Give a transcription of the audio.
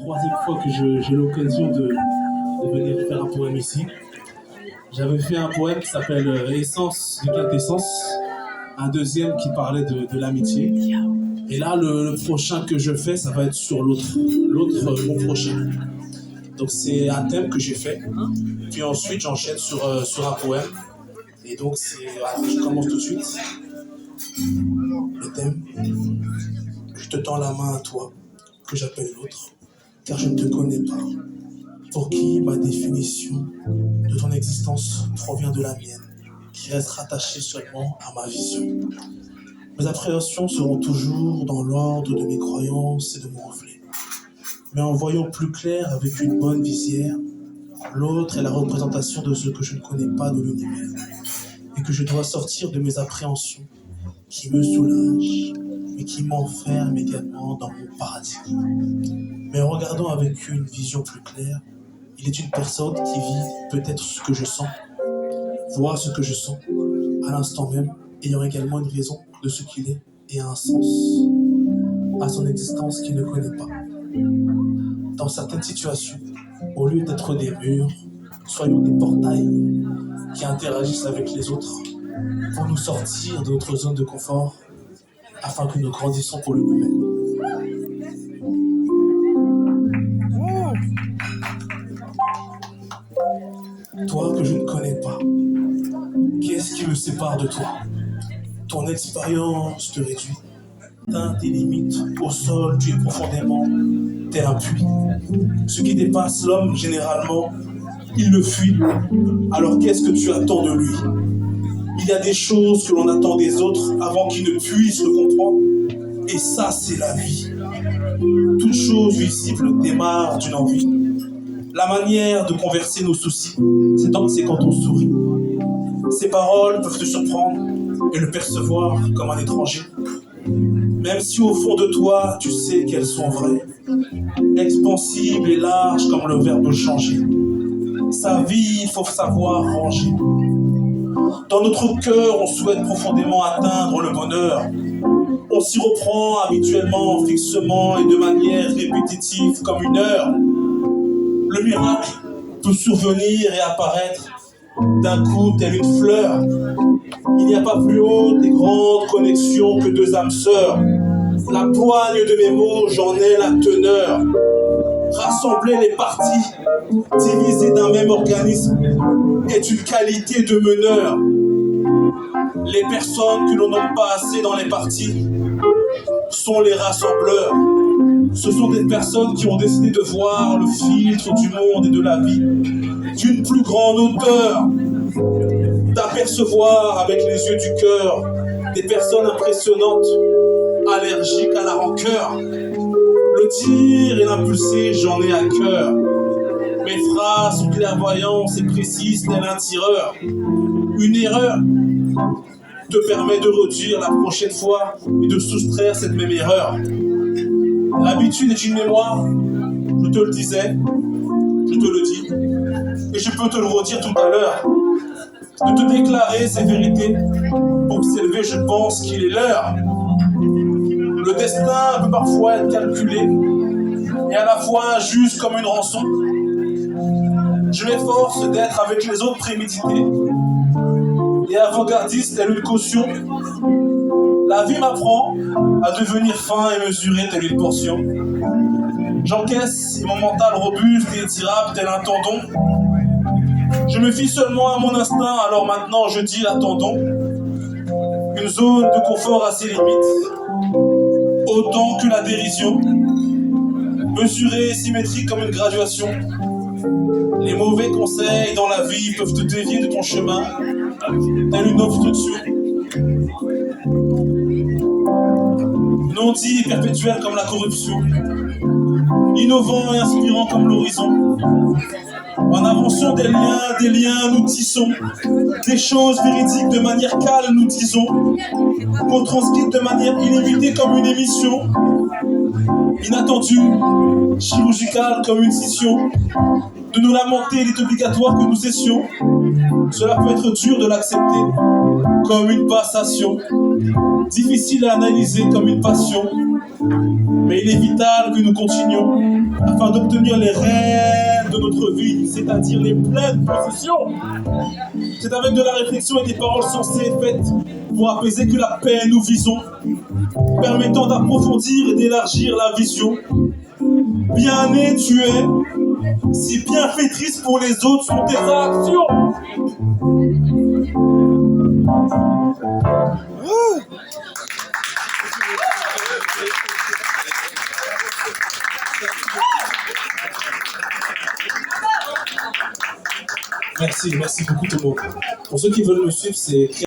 troisième fois que j'ai l'occasion de venir faire un poème ici. J'avais fait un poème qui s'appelle Essence de quintessence, un deuxième qui parlait de l'amitié. Et là, le prochain que je fais, ça va être sur l'autre, mon prochain. Donc c'est un thème que j'ai fait. Puis ensuite, j'enchaîne sur un poème. Et donc, je commence tout de suite. Le thème, je te tends la main à toi, que j'appelle l'autre, car je ne te connais pas. Pour qui ma définition de ton existence provient de la mienne, qui reste rattachée seulement à ma vision. Mes appréhensions seront toujours dans l'ordre de mes croyances et de mon reflet. Mais en voyant plus clair avec une bonne visière, l'autre est la représentation de ce que je ne connais pas de l'univers et que je dois sortir de mes appréhensions qui me soulagent mais qui m'enferment également dans mon paradis. Mais en regardant avec une vision plus claire, il est une personne qui vit peut-être ce que je sens, voit ce que je sens, à l'instant même, ayant également une raison de ce qu'il est et un sens à son existence qu'il ne connaît pas. Dans certaines situations, au lieu d'être des murs, soyons des portails qui interagissent avec les autres pour nous sortir de notre zone de confort afin que nous grandissions pour le nous-mêmes. Toi que je ne connais pas, qu'est-ce qui me sépare de toi? Ton expérience te réduit, teint tes limites, au sol tu es profondément tel un puits. Ce qui dépasse l'homme généralement, il le fuit. Alors qu'est-ce que tu attends de lui? Il y a des choses que l'on attend des autres avant qu'ils ne puissent le comprendre. Et ça, c'est la vie. Toute chose visible démarre d'une envie. La manière de converser nos soucis, c'est quand on sourit. Ces paroles peuvent te surprendre et le percevoir comme un étranger. Même si au fond de toi, tu sais qu'elles sont vraies. Expansibles et larges comme le verbe changer. Sa vie, il faut savoir ranger. Dans notre cœur, on souhaite profondément atteindre le bonheur. On s'y reprend habituellement, fixement et de manière répétitive comme une heure. Le miracle peut survenir et apparaître d'un coup tel une fleur. Il n'y a pas plus haute et grande connexion que deux âmes sœurs. La poigne de mes mots, j'en ai la teneur. Rassembler les parties, divisées d'un même organisme, est une qualité de meneur. Les personnes que l'on nomme pas assez dans les parties sont les rassembleurs. Ce sont des personnes qui ont décidé de voir le filtre du monde et de la vie d'une plus grande hauteur, d'apercevoir avec les yeux du cœur des personnes impressionnantes, allergiques à la rancœur. Le dire et l'impulser, j'en ai à cœur. Mes phrases sont clairvoyantes et précises tel un tireur. Une erreur te permet de redire la prochaine fois et de soustraire cette même erreur. L'habitude est une mémoire, je te le disais, je te le dis, et je peux te le redire tout à l'heure. De te déclarer ces vérités, pour s'élever, je pense qu'il est l'heure. Le destin peut parfois être calculé, et à la fois injuste comme une rançon. Je m'efforce d'être avec les autres prémédité, et avant-gardiste telle une caution. La vie m'apprend à devenir fin et mesuré telle une portion. J'encaisse et mon mental robuste et étirable tel un tendon. Je me fie seulement à mon instinct, alors maintenant je dis attendons. Une zone de confort à ses limites, autant que la dérision, mesurée et symétrique comme une graduation. Les mauvais conseils dans la vie peuvent te dévier de ton chemin, telle une obstruction. Non dit et perpétuel comme la corruption, innovant et inspirant comme l'horizon. En avançant des liens nous tissons, des choses véridiques de manière calme nous disons, qu'on transcrite de manière illimitée comme une émission. inattendue, chirurgicale comme une scission. De nous lamenter, il est obligatoire que nous cessions. Cela peut être dur de l'accepter comme une passation, difficile à analyser comme une passion. Mais il est vital que nous continuions afin d'obtenir les rêves de notre vie, c'est-à-dire les pleines possessions. C'est avec de la réflexion et des paroles sensées et faites pour apaiser que la paix nous visons, permettant d'approfondir et d'élargir la vision. Bien né tu es, si bienfaitrice pour les autres sont tes actions. Merci beaucoup tout le monde. Pour ceux qui veulent me suivre, c'est